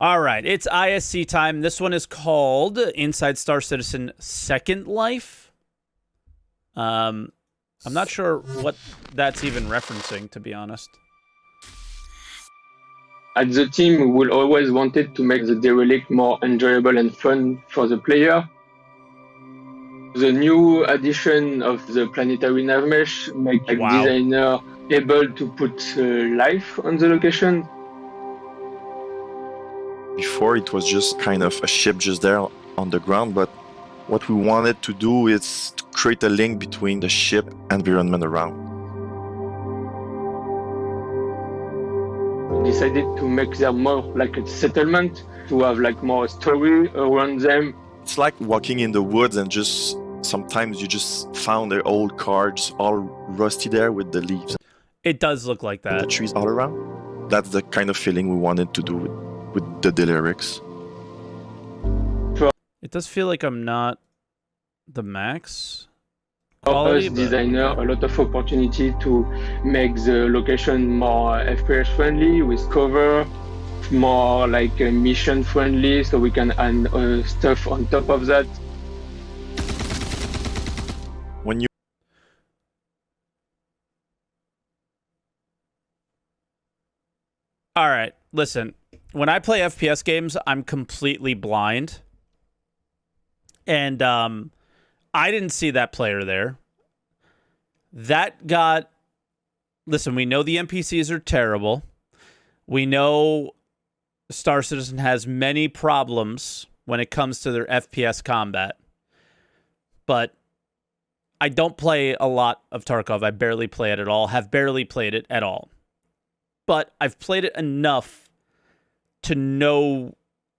All right, it's ISC time. This one is called Inside Star Citizen Second Life. I'm not sure what that's even referencing, to be honest. At the team, we will always wanted to make the derelict more enjoyable and fun for the player. The new addition of the planetary nav mesh make designer able to put life on the location. Before it was just kind of a ship just there on the ground, but what we wanted to do is to create a link between the ship and the environment around. We decided to make them more like a settlement, to have like more story around them. It's like walking in the woods and just sometimes you just found an old car just all rusty there with the leaves. It does look like that. The trees all around. That's the kind of feeling we wanted to do with the lyrics. It does feel like I'm not the max quality, us designer a lot of opportunity to make the location more FPS friendly with cover, more like mission friendly, so we can add stuff on top of that. When you All right, listen. When I play FPS games, I'm completely blind. And I didn't see that player there. That got... Listen, we know the NPCs are terrible. We know Star Citizen has many problems when it comes to their FPS combat. But I don't play a lot of Tarkov. I barely play it at all. Have barely played it at all. But I've played it enough to know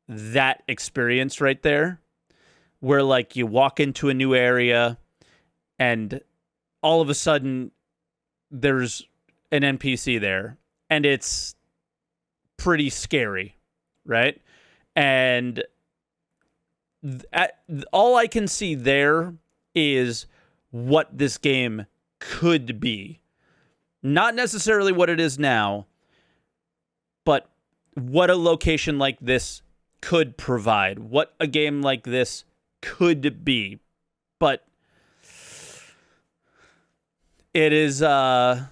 that experience right there, where like you walk into a new area and all of a sudden there's an NPC there and it's pretty scary, right? And all I can see there is what this game could be. Not necessarily what it is now, but what a location like this could provide, what a game like this could be. But it is, there's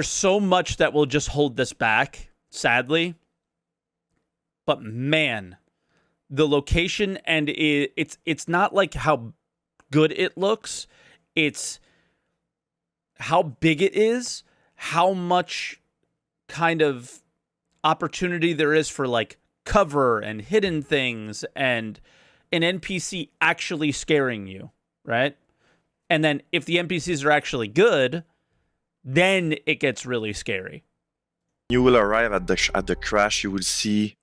so much that will just hold this back, sadly. But man, the location, and it's not like how good it looks, it's how big it is, how much kind of opportunity there is for like cover and hidden things and an NPC actually scaring you, right? And then if the NPCs are actually good, then it gets really scary. You will arrive at the crash, you will see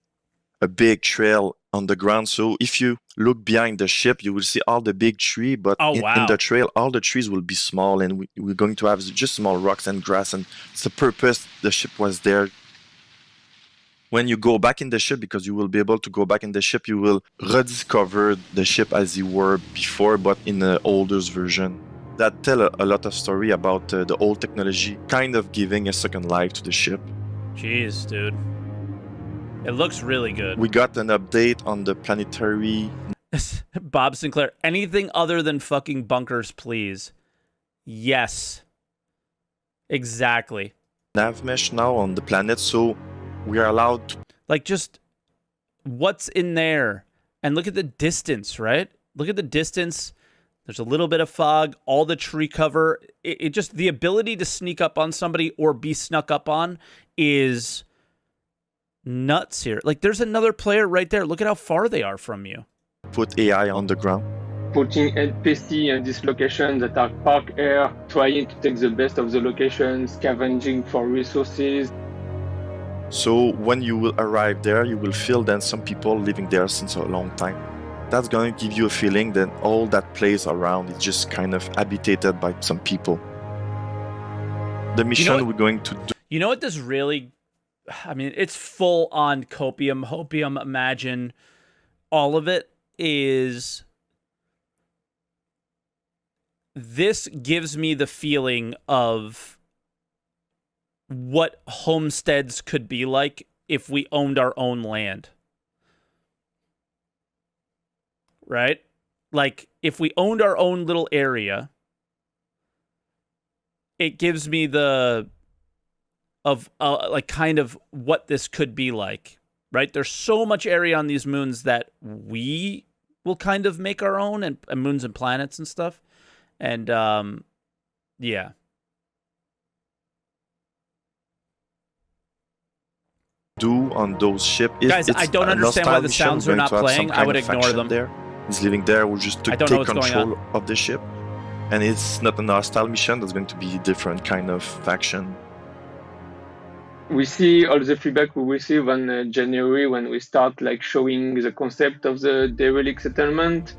a big trail on the ground. So if you look behind the ship, you will see all the big tree, but in the trail, all the trees will be small, and we're going to have just small rocks and grass, and it's the purpose the ship was there. When you go back in the ship, because you will be able to go back in the ship, you will rediscover the ship as you were before, but in the older version. That tell a lot of story about the old technology, kind of giving a second life to the ship. Jeez, dude. It looks really good. We got an update on the planetary... Bob Sinclair, anything other than fucking bunkers, please. Yes. Exactly. Nav mesh now on the planet, so we are allowed to... Like, just what's in there? And look at the distance, right? Look at the distance. There's a little bit of fog, all the tree cover. It just, the ability to sneak up on somebody or be snuck up on is nuts here. Like, there's another player right there. Look at how far they are from you. Put AI on the ground. Putting NPC in this location that are park here, trying to take the best of the location, scavenging for resources. So when you will arrive there, you will feel then some people living there since a long time. That's going to give you a feeling that all that place around is just kind of habitated by some people. The mission we're going to do... You know what this really... I mean, it's full on copium, hopium, imagine. All of it is... This gives me the feeling of what homesteads could be like if we owned our own land. Right? Like, if we owned our own little area, it gives me the like kind of what this could be like, right? There's so much area on these moons that we will kind of make our own, and moons and planets and stuff. And yeah. Do on those ships. Guys, I don't understand why the sounds are not playing. I would ignore them. There. He's living there. We're just to take control of the ship. And it's not an hostile mission. That's going to be a different kind of faction. We see all the feedback we receive on January when we start like showing the concept of the derelict settlement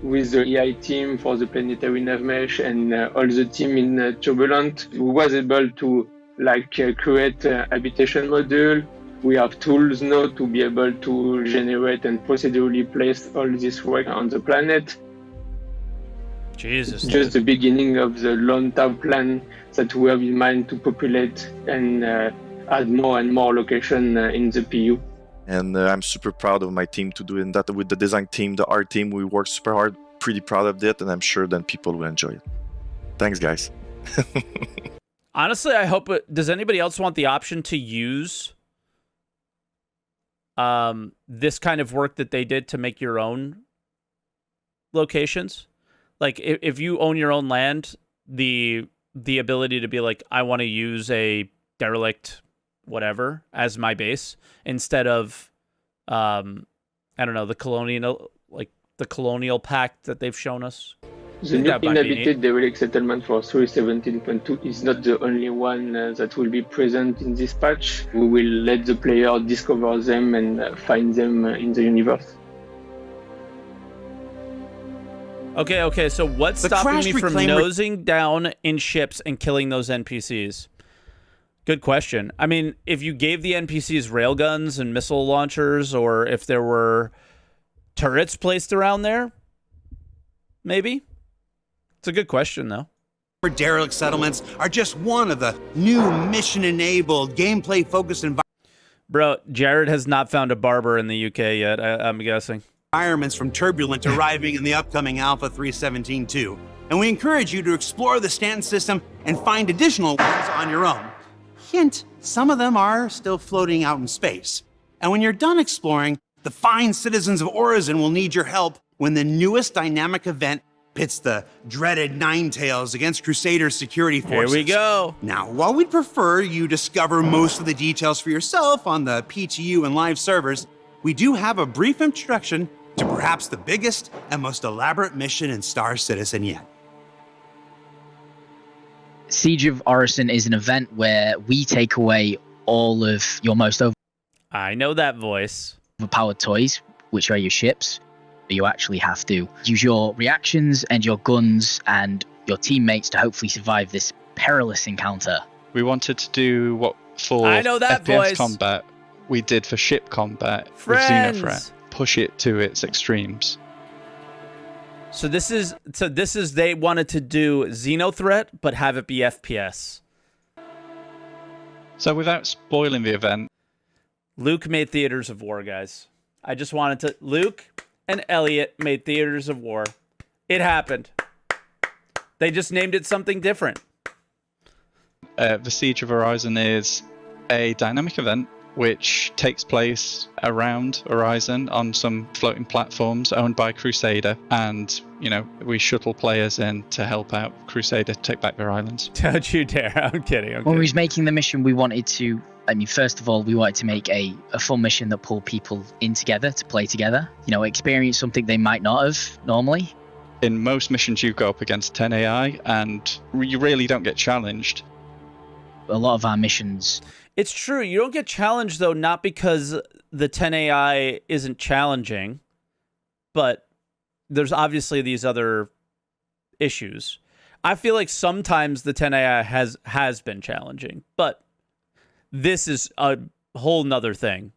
with the EI team for the planetary nav mesh and all the team in Turbulent. We was able to like create a habitation module. We have tools now to be able to generate and procedurally place all this work on the planet. Jesus. It's just the beginning of the long-term plan that we have in mind to populate and add more and more location in the PU. And I'm super proud of my team to doing that with the design team, the art team. We worked super hard, pretty proud of it, and I'm sure that people will enjoy it. Thanks, guys. Honestly, I hope does anybody else want the option to use this kind of work that they did to make your own locations? Like, if you own your own land, the ability to be like, I want to use a derelict whatever as my base instead of I don't know, the colonial pact that they've shown us. The new inhabited derelict settlement for 3.17.2 is not the only one that will be present in this patch. We will let the player discover them and find them in the universe. Okay, so what's stopping me from nosing down in ships and killing those NPCs? Good question. I mean, if you gave the NPCs railguns and missile launchers, or if there were turrets placed around there, maybe? It's a good question, though. Derelict settlements are just one of the new mission-enabled, gameplay-focused Bro, Jared has not found a barber in the UK yet, I'm guessing. Environments from Turbulent arriving in the upcoming Alpha 3.17.2. And we encourage you to explore the Stanton system and find additional ones on your own. Hint, some of them are still floating out in space. And when you're done exploring, the fine citizens of Orizon will need your help when the newest dynamic event pits the dreaded Ninetails against Crusader security forces. Here we go. Now, while we'd prefer you discover most of the details for yourself on the PTU and live servers, we do have a brief introduction to perhaps the biggest and most elaborate mission in Star Citizen yet. Siege of Orison is an event where we take away all of your most I know that voice. overpowered toys, which are your ships. You actually have to use your reactions and your guns and your teammates to hopefully survive this perilous encounter. We wanted to do what for I know that FPS voice. combat we did for ship combat Friends. with Xenothreat. Push it to its extremes. So this is they wanted to do Xenothreat, but have it be FPS. So without spoiling the event, Luke made Theaters of War, guys. I just wanted to. Luke and Elliot made Theaters of War. It happened. They just named it something different. the Siege of Horizon is a dynamic event which takes place around Horizon on some floating platforms owned by Crusader, and we shuttle players in to help out Crusader take back their islands. Don't you dare. I'm kidding. When we was making the mission, we wanted to, first of all, we wanted to make a full mission that pulled people in together to play together, experience something they might not have normally. In most missions you go up against 10 AI and you really don't get challenged. A lot of our missions... It's true. You don't get challenged, though, not because the 10 AI isn't challenging, but there's obviously these other issues. I feel like sometimes the 10 AI has been challenging, but this is a whole nother thing.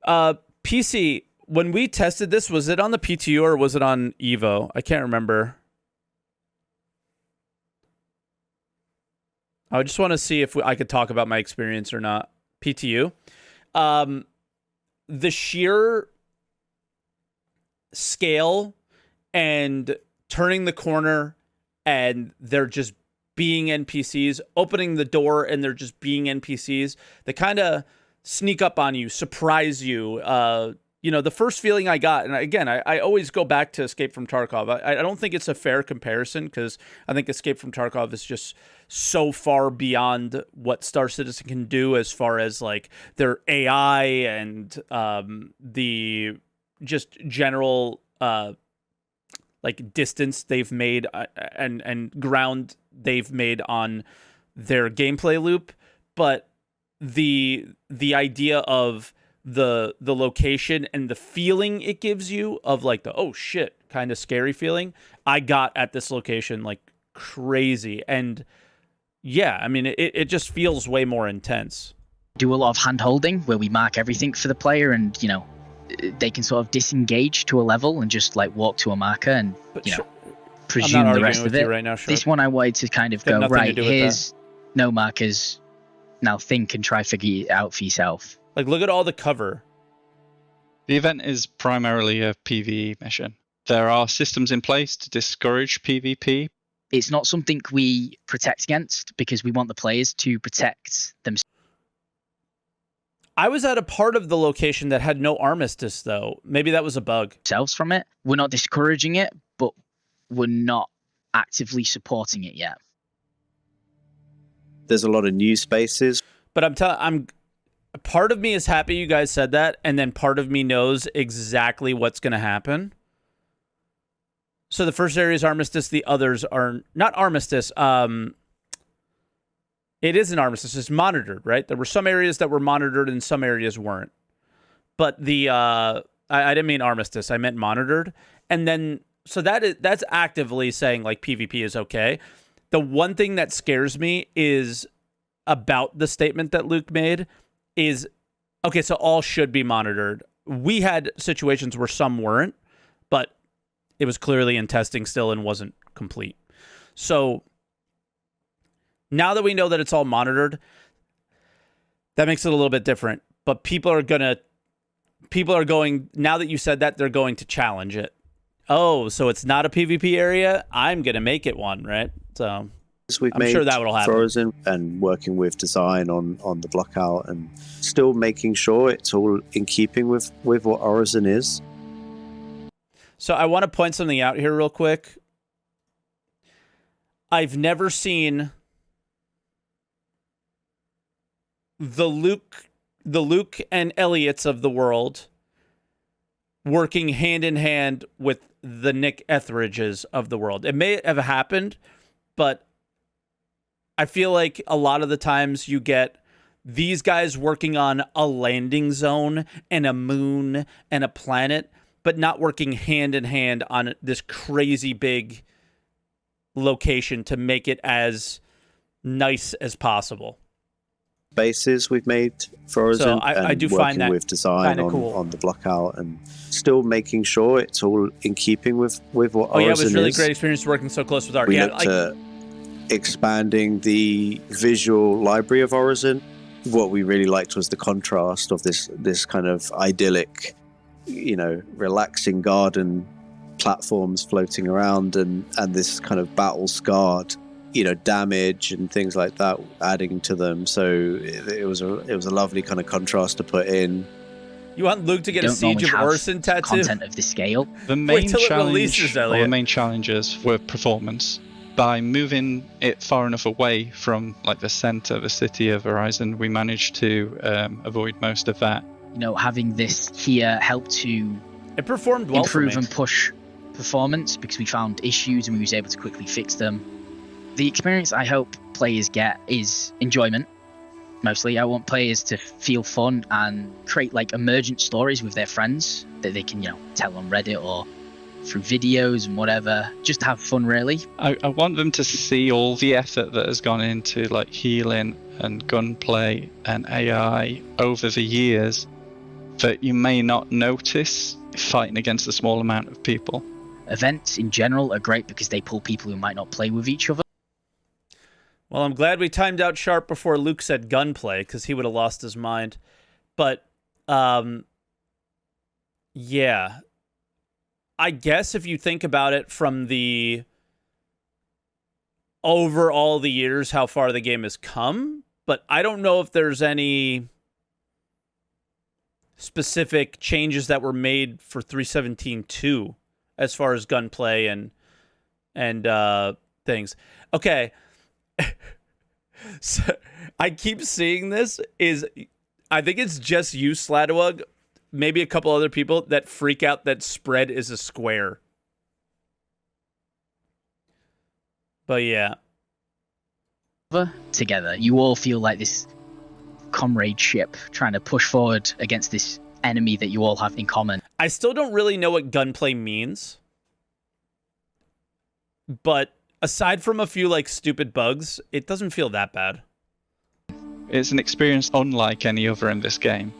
PC, when we tested this, was it on the PTU or was it on Evo? I can't remember. I just want to see if I could talk about my experience or not. PTU. The sheer scale and turning the corner and they're just being NPCs, opening the door and they're just being NPCs. They kind of sneak up on you, surprise you. The first feeling I got, and again, I always go back to Escape from Tarkov. I don't think it's a fair comparison because I think Escape from Tarkov is just so far beyond what Star Citizen can do as far as like their AI and the just general like distance they've made and ground they've made on their gameplay loop. But the idea of the location and the feeling it gives you of like the oh shit kind of scary feeling I got at this location like crazy. And yeah, I mean it just feels way more intense. Do a lot of hand holding where we mark everything for the player and they can sort of disengage to a level and just like walk to a marker and presume the rest of it. Right now, this one I wanted to kind of go right, here's no markers, now think and try figure it out for yourself. Like, look at all the cover. The event is primarily a PvE mission. There are systems in place to discourage PvP. It's not something we protect against because we want the players to protect themselves. I was at a part of the location that had no armistice, though. Maybe that was a bug. From it. We're not discouraging it, but we're not actively supporting it yet. There's a lot of new spaces. But I'm part of me is happy you guys said that, and then part of me knows exactly what's going to happen. So the first area is armistice. The others are not armistice. It is an armistice. It's monitored, right? There were some areas that were monitored and some areas weren't. But I didn't mean armistice. I meant monitored. And then, so that's actively saying like PvP is okay. The one thing that scares me is about the statement that Luke made is, okay, so all should be monitored. We had situations where some weren't, but it was clearly in testing still and wasn't complete. So now that we know that it's all monitored, that makes it a little bit different. But people are going, now that you said that, they're going to challenge it. Oh, so it's not a PvP area? I'm going to make it one, right? So I'm sure that will happen. Frozen and working with design on the blockout and still making sure it's all in keeping with what Horizon is. So I want to point something out here real quick. I've never seen the Luke and Elliots of the world working hand in hand with the Nick Etheridges of the world. It may have happened, but I feel like a lot of the times you get these guys working on a landing zone and a moon and a planet, but not working hand in hand on this crazy big location to make it as nice as possible. Bases we've made for Horizon, so I do find that with design cool. on the blockout and still making sure it's all in keeping with what Horizon is. It was really great experience working so close with Art. We looked at expanding the visual library of Horizon. What we really liked was the contrast of this kind of idyllic, relaxing garden, platforms floating around, and this kind of battle-scarred, damage and things like that adding to them. So it was a lovely kind of contrast to put in. You want Luke to get a Siege of Orison tattoo? Content of the scale. The main challenges were performance. By moving it far enough away from like the center, the city of Horizon, we managed to avoid most of that. Having this here helped to performed well improve and push performance because we found issues and we was able to quickly fix them. The experience I hope players get is enjoyment. Mostly, I want players to feel fun and create like emergent stories with their friends that they can, tell on Reddit or through videos and whatever, just to have fun really. I want them to see all the effort that has gone into like healing and gunplay and AI over the years that you may not notice fighting against a small amount of people. Events in general are great because they pull people who might not play with each other. Well, I'm glad we timed out sharp before Luke said gunplay, because he would have lost his mind. But, yeah. I guess if you think about it from the over all the years, how far the game has come, but I don't know if there's any specific changes that were made for 3.17.2 as far as gunplay and things. Okay. So I keep seeing this I think it's just you, Sladwug, maybe a couple other people that freak out that spread is a square. But yeah. Together, you all feel like this comradeship trying to push forward against this enemy that you all have in common. I still don't really know what gunplay means. But aside from a few like stupid bugs, it doesn't feel that bad. It's an experience unlike any other in this game.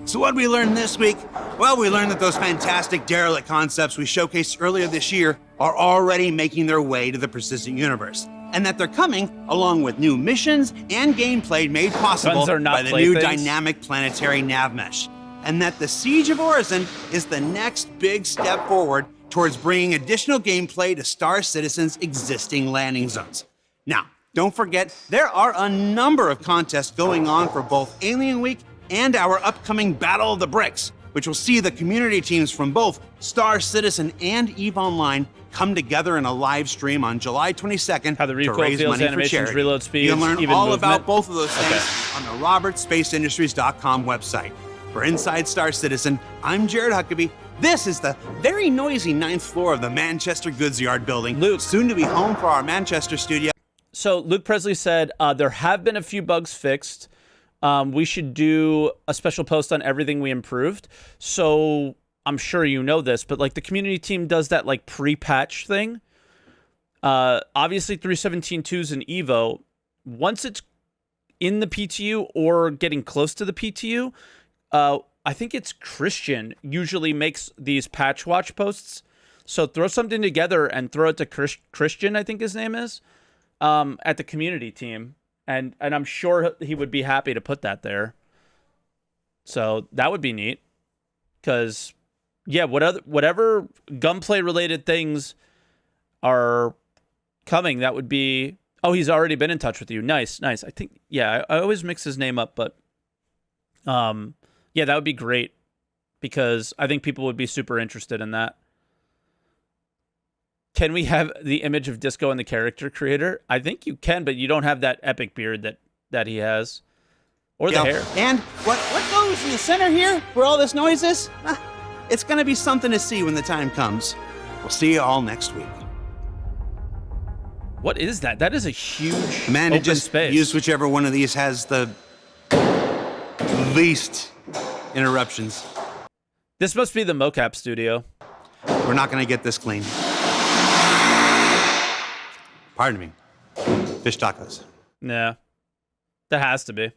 So what did we learn this week? Well, we learned that those fantastic derelict concepts we showcased earlier this year are already making their way to the persistent universe, and that they're coming along with new missions and gameplay made possible by the new dynamic planetary nav mesh, and that the Siege of Orison is the next big step forward towards bringing additional gameplay to Star Citizen's existing landing zones. Now, don't forget, there are a number of contests going on for both Alien Week and our upcoming Battle of the Bricks, which will see the community teams from both Star Citizen and EVE Online come together in a live stream on July 22nd How the to raise feels, money for charity. Reload speeds, You'll learn all about both of those things Okay. on the robertspaceindustries.com website. For Inside Star Citizen, I'm Jared Huckabee. This is the very noisy 9th floor of the Manchester Goods Yard building, Luke. soon to be home for our Manchester studio. So Luke Presley said there have been a few bugs fixed. We should do a special post on everything we improved. So I'm sure you know this, but like the community team does that like pre-patch thing. Obviously 3.17.2 is an Evo. Once it's in the PTU or getting close to the PTU, I think it's Christian usually makes these patch watch posts. So throw something together and throw it to Christian, I think his name is, at the community team. And I'm sure he would be happy to put that there. So that would be neat. Because, yeah, whatever gunplay related things are coming, that would be... Oh, he's already been in touch with you. Nice. I think, yeah, I always mix his name up, but yeah, that would be great. Because I think people would be super interested in that. Can we have the image of Disco and the character creator? I think you can, but you don't have that epic beard that he has. Or the hair. And what goes in the center here, where all this noise is? It's going to be something to see when the time comes. We'll see you all next week. What is that? That is a huge Amanda, open just space. use whichever one of these has the least interruptions. This must be the mocap studio. We're not going to get this clean. Pardon me. Fish tacos. Yeah. That has to be.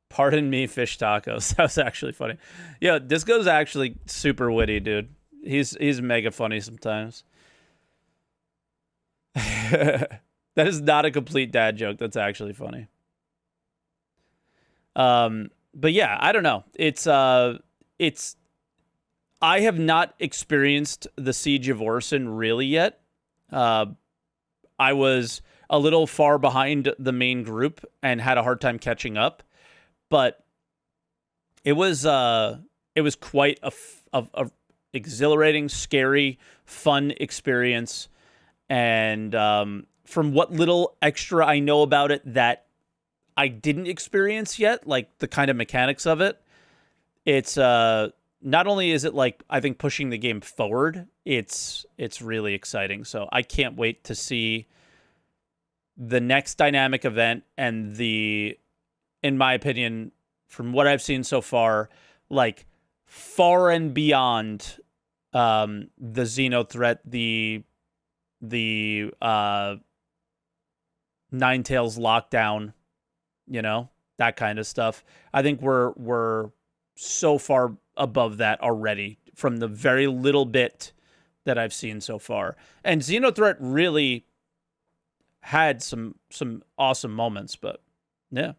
Pardon me, fish tacos. That was actually funny. Yeah, Disco's actually super witty, dude. He's mega funny sometimes. That is not a complete dad joke. That's actually funny. But yeah, I don't know. It's I have not experienced the Siege of Orison really yet. I was a little far behind the main group and had a hard time catching up, but it was quite a exhilarating, scary, fun experience. And from what little extra I know about it that I didn't experience yet, like the kind of mechanics of it, it's not only is it like I think pushing the game forward, it's really exciting. So I can't wait to see the next dynamic event and the, in my opinion, from what I've seen so far, like far and beyond the Xeno threat, the Ninetales lockdown, you know, that kind of stuff. I think we're so far above that already from the very little bit that I've seen so far. And Xenothreat really had some awesome moments, but yeah.